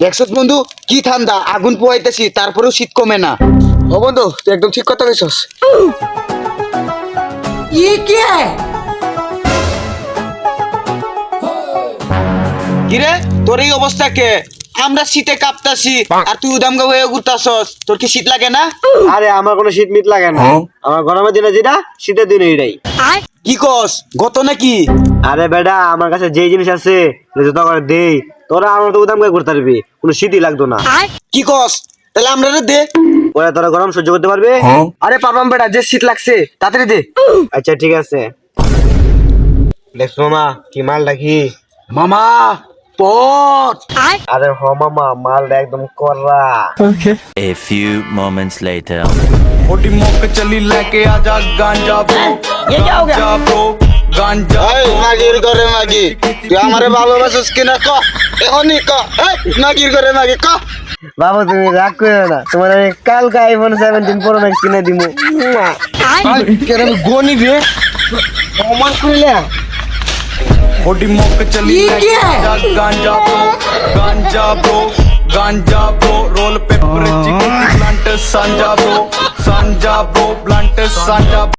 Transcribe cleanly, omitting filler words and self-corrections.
দেখছস বন্ধু কি ঠান্ডা, আগুন পোয়াইতেছি তারপরেও শীত কমে না। ও বন্ধু তুই একদম ঠিক কথা কইছস। কিরে তোর এই অবস্থা কে? আমরা শীতে কাঁপতাছি আর তুই উদামগা হয়ে ঘুরতাছস, তোর কি শীত লাগে না? আরে আমার কোনো শীত মিট লাগে না, আমার গরমের দিনে যেটা শীতের দিনে এটাই। কি কস গত নাকি? আরে বেটা আমার কাছে যে জিনিস আছে যত করে দেই, তোরা আমার তো উদাম করে ঘুরতে পারবি, কোনো শীতই লাগতো না। কি কস তাহলে আমরা দে। ওরা তোরা গরম সহ্য করতে পারবে? আরে পারবাম বেটা, যে শীত লাগছে তাড়াতাড়ি দে। আচ্ছা ঠিক আছে। দেখছো মা কি মাল রাখি? মামা পট। আরে হ মামা মালটা একদম কড়া। A few moments later. ओटी मोक चली लेके आजा गांजा ब्रो ये क्या हो गया? गांजा ब्रो गांजा এই মাগির করে মাগি, তুই আমারে ভালোবাসিস কিনা ক, এখনই ক। এই মাগির করে মাগি ক। বাবা তুমি রাগ করো না, তোমার আমি কালকে আইফোন 17 প্রো ম্যাক্স কিনে দিমু। কেন গনি রে অমান কইলা? ओटी मोक चली लेके आजा गांजा bro roll paper chicken plant सांजा ब्रो ब्लांट सांजा